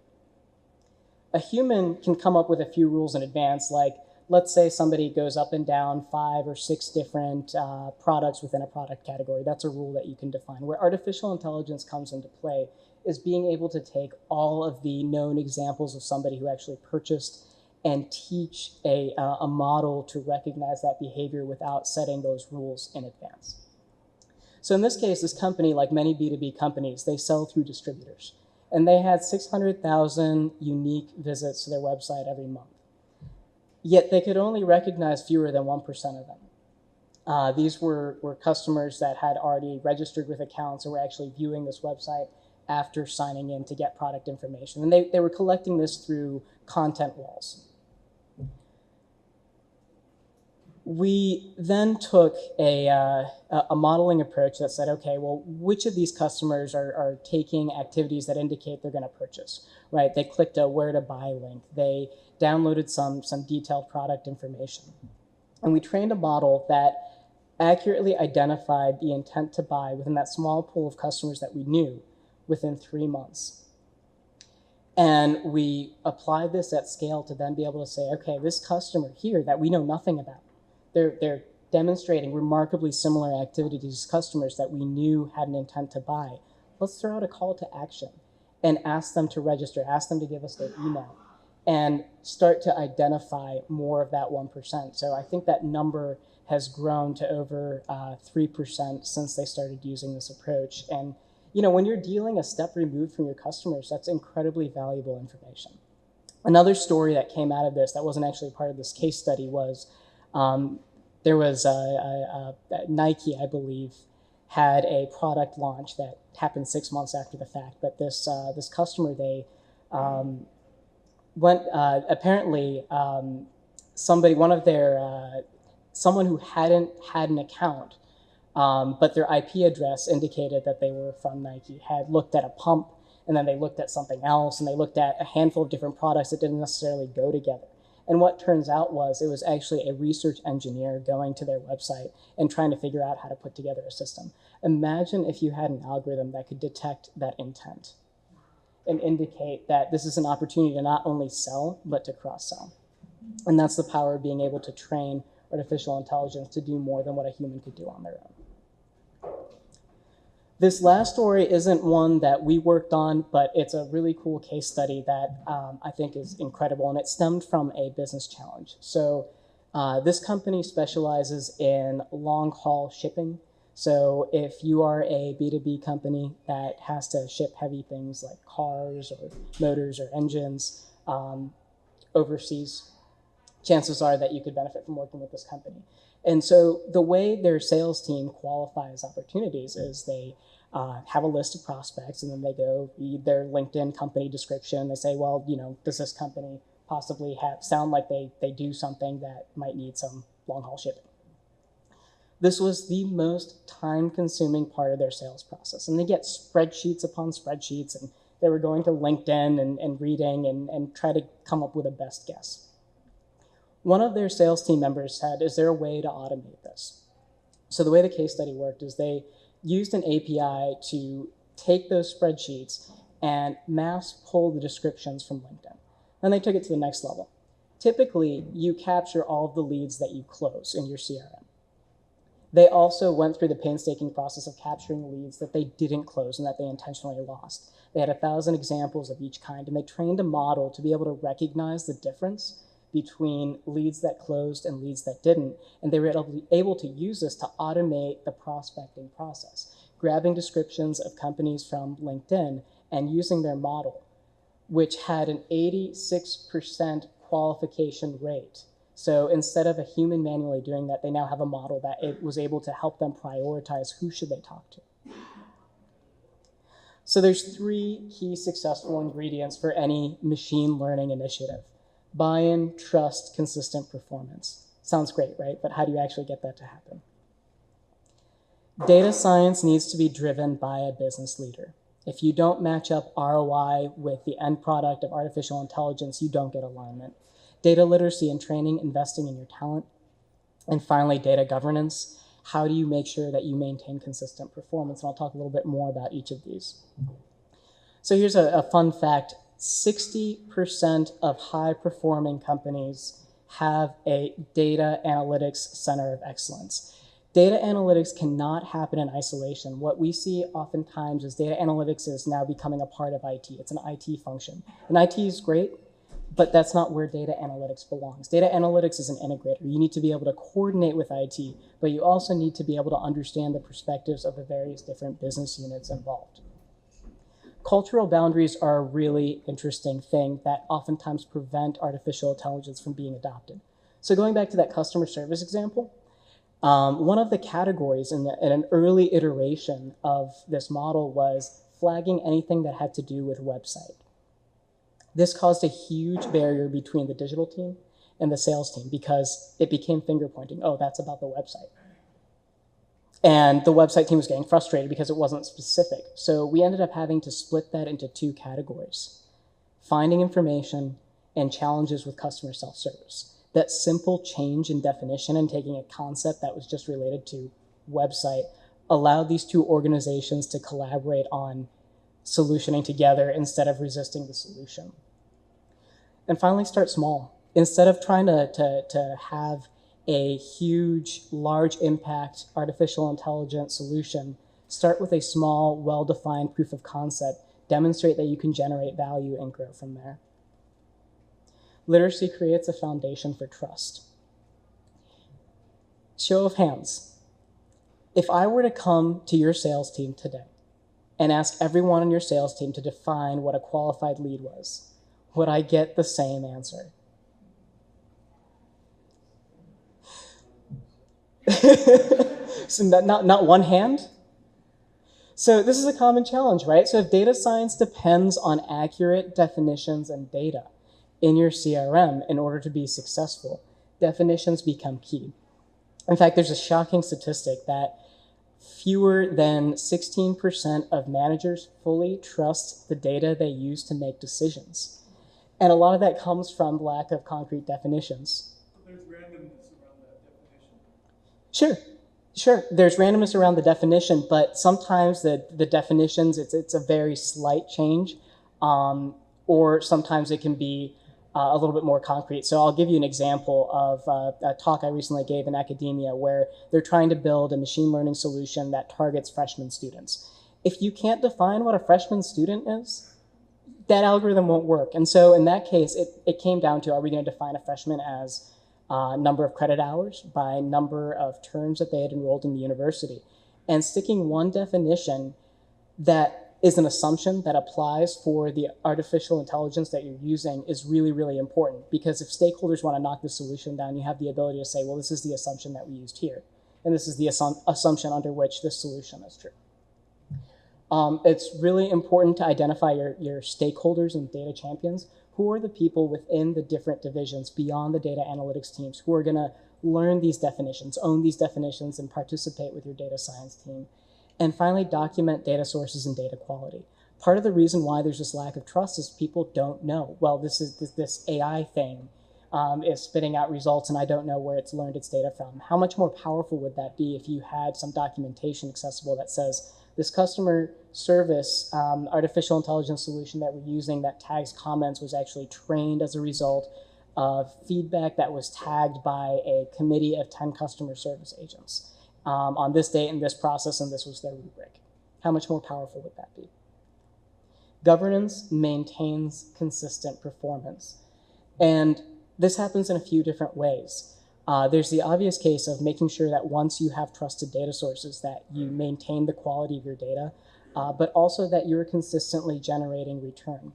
A human can come up with a few rules in advance, like let's say somebody goes up and down 5 or 6 different products within a product category. That's a rule that you can define. Where artificial intelligence comes into play is being able to take all of the known examples of somebody who actually purchased and teach a model to recognize that behavior without setting those rules in advance. So in this case, this company, like many B2B companies, they sell through distributors. And they had 600,000 unique visits to their website every month. Yet they could only recognize fewer than 1% of them. These were customers that had already registered with accounts and were actually viewing this website after signing in to get product information. And they were collecting this through content walls. We then took a modeling approach that said, okay, well, which of these customers are taking activities that indicate they're going to purchase, right? They clicked a where to buy link. They downloaded some detailed product information. And we trained a model that accurately identified the intent to buy within that small pool of customers that we knew within 3 months. And we applied this at scale to then be able to say, okay, this customer here that we know nothing about, they're demonstrating remarkably similar activity to these customers that we knew had an intent to buy. Let's throw out a call to action and ask them to register, ask them to give us their email, and start to identify more of that 1%. So I think that number has grown to over 3% since they started using this approach. And when you're dealing a step removed from your customers, that's incredibly valuable information. Another story that came out of this that wasn't actually part of this case study was there was Nike, I believe, had a product launch that happened 6 months after the fact. But this customer, they went apparently somebody, one of their someone who hadn't had an account, but their IP address indicated that they were from Nike, had looked at a pump, and then they looked at something else, and they looked at a handful of different products that didn't necessarily go together. And what turns out was it was actually a research engineer going to their website and trying to figure out how to put together a system. Imagine if you had an algorithm that could detect that intent and indicate that this is an opportunity to not only sell, but to cross-sell. And that's the power of being able to train artificial intelligence to do more than what a human could do on their own. This last story isn't one that we worked on, but it's a really cool case study that I think is incredible, and it stemmed from a business challenge. So this company specializes in long-haul shipping. So if you are a B2B company that has to ship heavy things like cars or motors or engines overseas, chances are that you could benefit from working with this company. And so the way their sales team qualifies opportunities is they have a list of prospects, and then they go read their LinkedIn company description. They say, well, does this company possibly sound like they do something that might need some long-haul shipping? This was the most time-consuming part of their sales process. And they get spreadsheets upon spreadsheets, and they were going to LinkedIn and reading and try to come up with a best guess. One of their sales team members said, is there a way to automate this? So the way the case study worked is they used an API to take those spreadsheets and mass pull the descriptions from LinkedIn. Then they took it to the next level. Typically, you capture all of the leads that you close in your CRM. They also went through the painstaking process of capturing leads that they didn't close and that they intentionally lost. They had 1,000 examples of each kind, and they trained a model to be able to recognize the difference between leads that closed and leads that didn't. And they were able to use this to automate the prospecting process, grabbing descriptions of companies from LinkedIn and using their model, which had an 86% qualification rate. So instead of a human manually doing that, they now have a model that it was able to help them prioritize who should they talk to. So there's 3 key successful ingredients for any machine learning initiative: buy-in, trust, consistent performance. Sounds great, right? But how do you actually get that to happen? Data science needs to be driven by a business leader. If you don't match up ROI with the end product of artificial intelligence, you don't get alignment. Data literacy and training, investing in your talent. And finally, data governance. How do you make sure that you maintain consistent performance? And I'll talk a little bit more about each of these. So here's a fun fact. 60% of high-performing companies have a data analytics center of excellence. Data analytics cannot happen in isolation. What we see oftentimes is data analytics is now becoming a part of IT. It's an IT function. And IT is great, but that's not where data analytics belongs. Data analytics is an integrator. You need to be able to coordinate with IT, but you also need to be able to understand the perspectives of the various different business units involved. Cultural boundaries are a really interesting thing that oftentimes prevent artificial intelligence from being adopted. So going back to that customer service example, one of the categories in an early iteration of this model was flagging anything that had to do with website. This caused a huge barrier between the digital team and the sales team because it became finger pointing. Oh, that's about the website. And the website team was getting frustrated because it wasn't specific. So we ended up having to split that into 2 categories: finding information and challenges with customer self-service. that simple change in definition and taking a concept that was just related to website allowed these two organizations to collaborate on solutioning together instead of resisting the solution. And finally, start small. Instead of trying to have a huge, large impact artificial intelligence solution, start with a small, well-defined proof of concept, demonstrate that you can generate value and grow from there. Literacy creates a foundation for trust. Show of hands. If I were to come to your sales team today and ask everyone on your sales team to define what a qualified lead was, would I get the same answer? So not one hand? So this is a common challenge, right? So if data science depends on accurate definitions and data in your CRM in order to be successful, definitions become key. In fact, there's a shocking statistic that fewer than 16% of managers fully trust the data they use to make decisions. And a lot of that comes from lack of concrete definitions.
There's randomness around that definition.
Sure. There's randomness around the definition, but sometimes the definitions, it's a very slight change, or sometimes it can be a little bit more concrete. So I'll give you an example of a talk I recently gave in academia where they're trying to build a machine learning solution that targets freshman students. If you can't define what a freshman student is, that algorithm won't work. And so in that case, it came down to, are we going to define a freshman as number of credit hours by number of terms that they had enrolled in the university? And sticking one definition that is an assumption that applies for the artificial intelligence that you're using is really, really important, because if stakeholders want to knock the solution down, you have the ability to say, well, this is the assumption that we used here, and this is the assumption under which this solution is true. It's really important to identify your stakeholders and data champions. Who are the people within the different divisions beyond the data analytics teams who are going to learn these definitions, own these definitions, and participate with your data science team? And finally, document data sources and data quality. Part of the reason why there's this lack of trust is people don't know, well, this AI thing is spitting out results and I don't know where it's learned its data from. How much more powerful would that be if you had some documentation accessible that says, this customer service artificial intelligence solution that we're using that tags comments was actually trained as a result of feedback that was tagged by a committee of 10 customer service agents on this date and this process, and this was their rubric. How much more powerful would that be? Governance maintains consistent performance. And this happens in a few different ways. There's the obvious case of making sure that once you have trusted data sources that you maintain the quality of your data, but also that you're consistently generating return.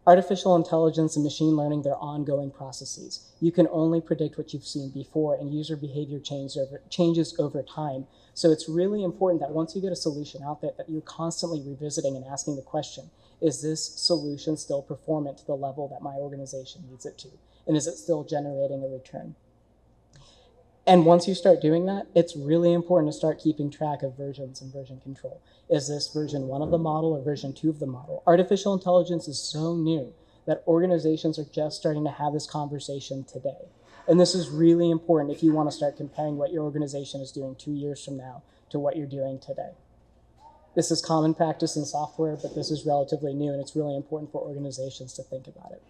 Artificial intelligence and machine learning, they're ongoing processes. You can only predict what you've seen before, and user behavior changes over time. So it's really important that once you get a solution out there, that you're constantly revisiting and asking the question, is this solution still performant to the level that my organization needs it to? And is it still generating a return? And once you start doing that, it's really important to start keeping track of versions and version control. Is this version 1 of the model or version 2 of the model? Artificial intelligence is so new that organizations are just starting to have this conversation today. And this is really important if you want to start comparing what your organization is doing 2 years from now to what you're doing today. This is common practice in software, but this is relatively new, and it's really important for organizations to think about it.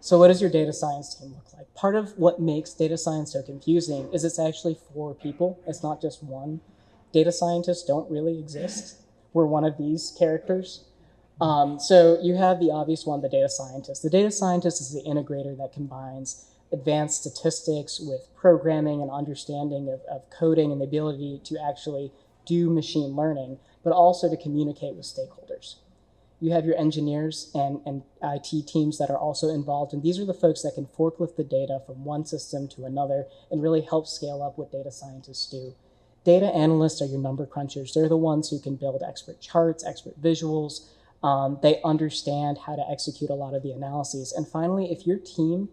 So what does your data science team look like? Part of what makes data science so confusing is it's actually 4 people. It's not just one. Data scientists don't really exist. We're one of these characters. So you have the obvious one, the data scientist. The data scientist is the integrator that combines advanced statistics with programming and understanding of coding and the ability to actually do machine learning, but also to communicate with stakeholders. You have your engineers and IT teams that are also involved, and these are the folks that can forklift the data from one system to another and really help scale up what data scientists do. Data analysts are your number crunchers. They're the ones who can build expert charts, expert visuals. They understand how to execute a lot of the analyses. And finally, if your team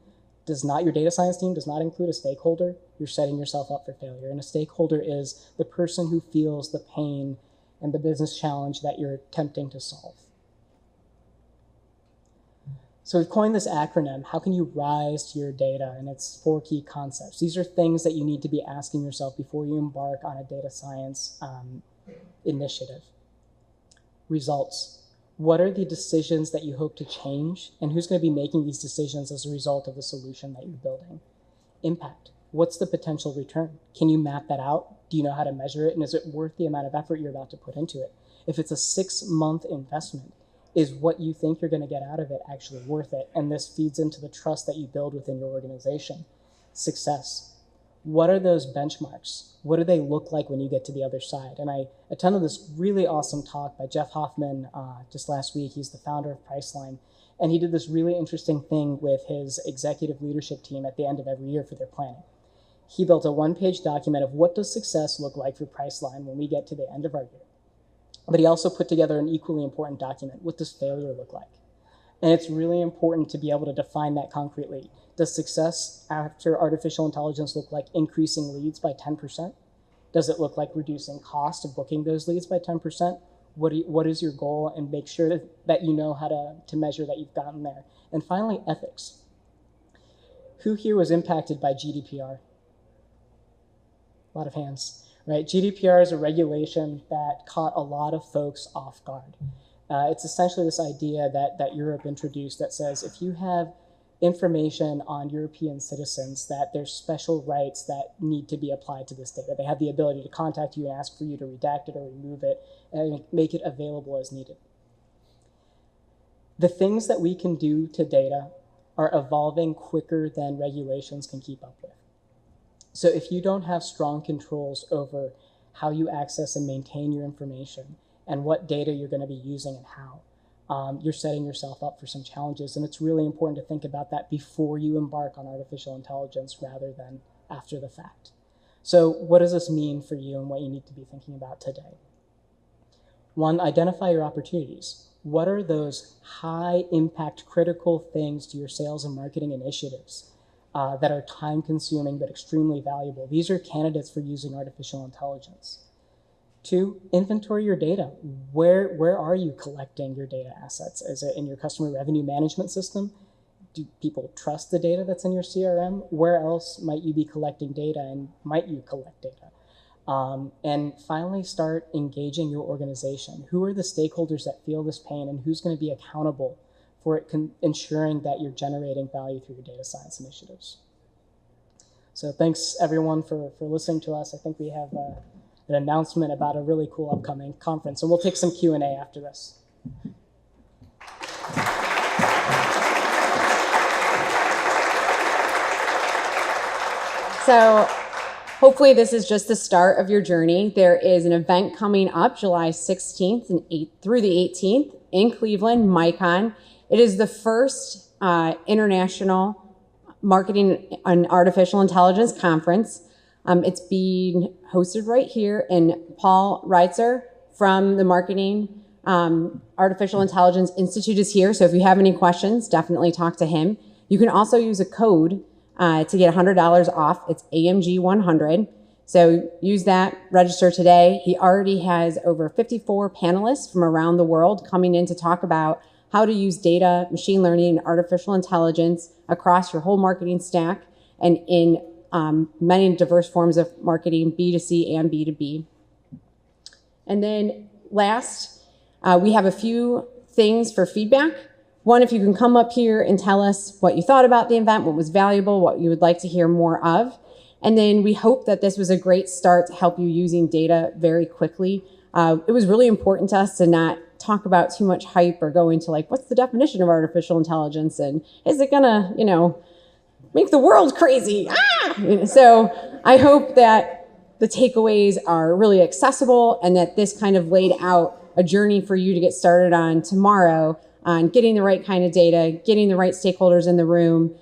your data science team does not include a stakeholder, you're setting yourself up for failure. And a stakeholder is the person who feels the pain and the business challenge that you're attempting to solve. So we've coined this acronym, how can you rise to your data? And it's 4 key concepts. These are things that you need to be asking yourself before you embark on a data science initiative. Results. What are the decisions that you hope to change? And who's going to be making these decisions as a result of the solution that you're building? Impact. What's the potential return? Can you map that out? Do you know how to measure it? And is it worth the amount of effort you're about to put into it? If it's a 6-month investment, is what you think you're going to get out of it actually worth it? And this feeds into the trust that you build within your organization. Success. What are those benchmarks? What do they look like when you get to the other side? And I attended this really awesome talk by Jeff Hoffman just last week. He's the founder of Priceline. And he did this really interesting thing with his executive leadership team at the end of every year for their planning. He built a 1-page document of what does success look like for Priceline when we get to the end of our year. But he also put together an equally important document. What does failure look like? And it's really important to be able to define that concretely. Does success after artificial intelligence look like increasing leads by 10%? Does it look like reducing cost of booking those leads by 10%? What is your goal? And make sure that you know how to measure that you've gotten there. And finally, ethics. Who here was impacted by GDPR? A lot of hands. Right? GDPR is a regulation that caught a lot of folks off guard. It's essentially this idea that Europe introduced that says if you have information on European citizens, that there's special rights that need to be applied to this data. They have the ability to contact you and ask for you to redact it or remove it and make it available as needed. The things that we can do to data are evolving quicker than regulations can keep up with. So if you don't have strong controls over how you access and maintain your information and what data you're going to be using and how, you're setting yourself up for some challenges. And it's really important to think about that before you embark on artificial intelligence rather than after the fact. So what does this mean for you and what you need to be thinking about today? 1, identify your opportunities. What are those high impact critical things to your sales and marketing initiatives that are time consuming but extremely valuable? These are candidates for using artificial intelligence. 2, inventory your data. Where are you collecting your data assets? Is it in your customer revenue management system? Do people trust the data that's in your CRM? Where else might you be collecting data, and might you collect data? And finally, start engaging your organization. Who are the stakeholders that feel this pain, and who's going to be accountable for it ensuring that you're generating value through your data science initiatives? So thanks everyone for listening to us. I think we have an announcement about a really cool upcoming conference, and we'll take some Q&A after this.
So hopefully this is just the start of your journey. There is an event coming up July 16th and through the 18th in Cleveland, MyCon. It is the first international marketing and artificial intelligence conference. It's being hosted right here, and Paul Reitzer from the Marketing Artificial Intelligence Institute is here. So if you have any questions, definitely talk to him. You can also use a code to get $100 off. It's AMG100. So use that, register today. He already has over 54 panelists from around the world coming in to talk about how to use data, machine learning, and artificial intelligence across your whole marketing stack and in many diverse forms of marketing, B2C and B2B. And then last, we have a few things for feedback. 1, if you can come up here and tell us what you thought about the event, what was valuable, what you would like to hear more of. And then we hope that this was a great start to help you using data very quickly. It was really important to us to not talk about too much hype or go into like, what's the definition of artificial intelligence? And is it gonna, make the world crazy? So I hope that the takeaways are really accessible and that this kind of laid out a journey for you to get started on tomorrow on getting the right kind of data, getting the right stakeholders in the room,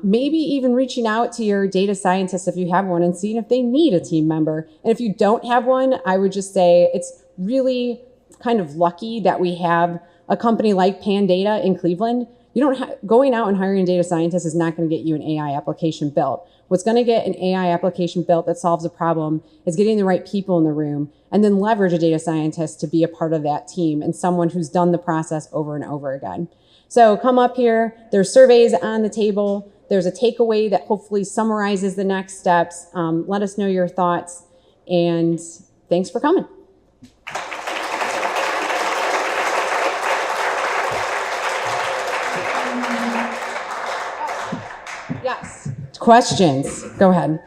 maybe even reaching out to your data scientist if you have one and seeing if they need a team member. And if you don't have one, I would just say it's really kind of lucky that we have a company like Pandata in Cleveland. You don't going out and hiring a data scientist is not going to get you an AI application built. What's going to get an AI application built that solves a problem is getting the right people in the room and then leverage a data scientist to be a part of that team and someone who's done the process over and over again. So come up here. There's surveys on the table. There's a takeaway that hopefully summarizes the next steps. Let us know your thoughts, and thanks for coming. Yes. Questions? Go ahead.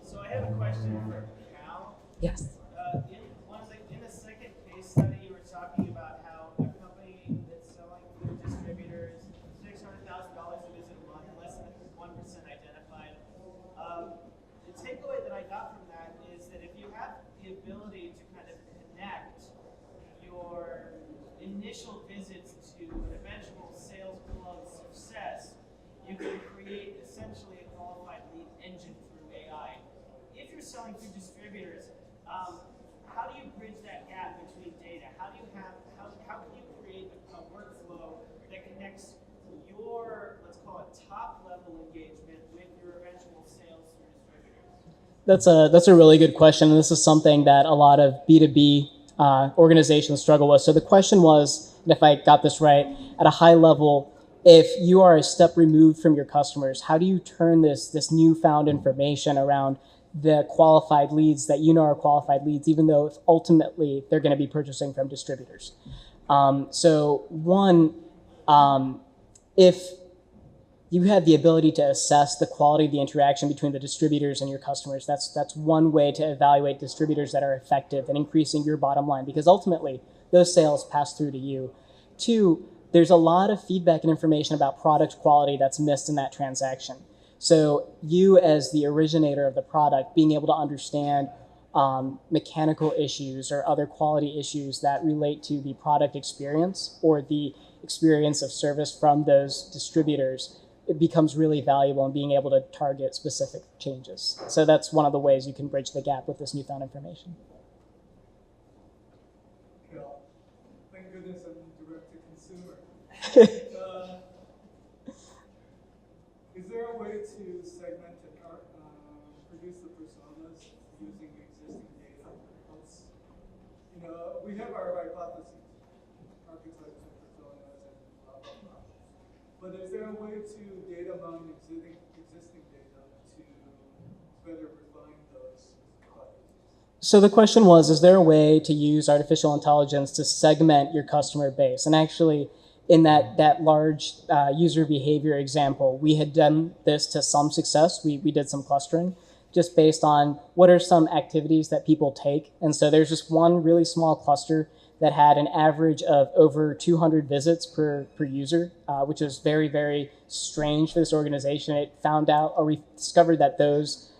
So I have a question for Cal.
Yes.
In the second case study, you were talking about how a company that's selling food distributors, $600,000 a visit a month, less than 1% identified. The takeaway that I got from that is that if you have the ability to kind of connect your initial visits to an eventual sales flow success, you can create essentially a qualified lead engine through AI. If you're selling through distributors, how do you bridge that gap between data? How can you create a workflow that connects your, let's call it, top level engagement with your eventual sales through distributors?
That's a really good question, and this is something that a lot of B2B organizations struggle with. So the question was, and if I got this right, at a high level, if you are a step removed from your customers, how do you turn this newfound information around the qualified leads that you know are qualified leads, even though if ultimately they're going to be purchasing from distributors? So one, if you have the ability to assess the quality of the interaction between the distributors and your customers, that's one way to evaluate distributors that are effective and increasing your bottom line, because ultimately those sales pass through to you. Two, there's a lot of feedback and information about product quality that's missed in that transaction. So you, as the originator of the product, being able to understand mechanical issues or other quality issues that relate to the product experience or the experience of service from those distributors, it becomes really valuable in being able to target specific changes. So that's one of the ways you can bridge the gap with this newfound information.
Well, thank goodness I'm direct to consumer. Is there a way to segment and produce the personas using existing data? We have our hypotheses, archetypes and personas and blah, blah, blah. But is there a way to data mine existing data to better refine those hypotheses?
So the question was, is there a way to use artificial intelligence to segment your customer base? And actually, in that large user behavior example, we had done this to some success. We did some clustering just based on what are some activities that people take. And so there's just one really small cluster that had an average of over 200 visits per user, which is very, very strange for this organization. It found out, or we discovered that those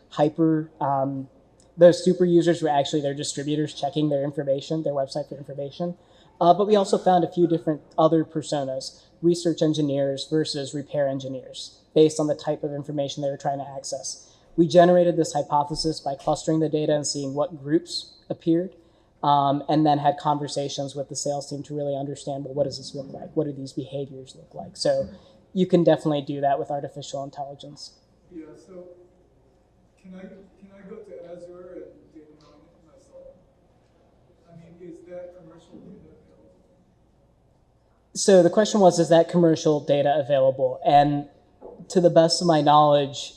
super users were actually their distributors checking their information, their website for information. But we also found a few different other personas, research engineers versus repair engineers, based on the type of information they were trying to access. We generated this hypothesis by clustering the data and seeing what groups appeared, and then had conversations with the sales team to really understand, well, what does this look like? What do these behaviors look like? So you can definitely do that with artificial intelligence.
Yeah, so can I go to Azure and data mine it myself? I mean, is that commercial data available?
So the question was, is that commercial data available? And to the best of my knowledge,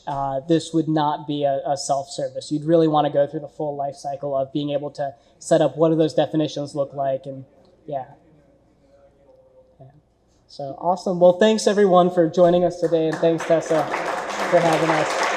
this would not be a self-service. You'd really want to go through the full life cycle of being able to set up what do those definitions look like, and yeah. So awesome. Well, thanks everyone for joining us today, and thanks Tessa for having us.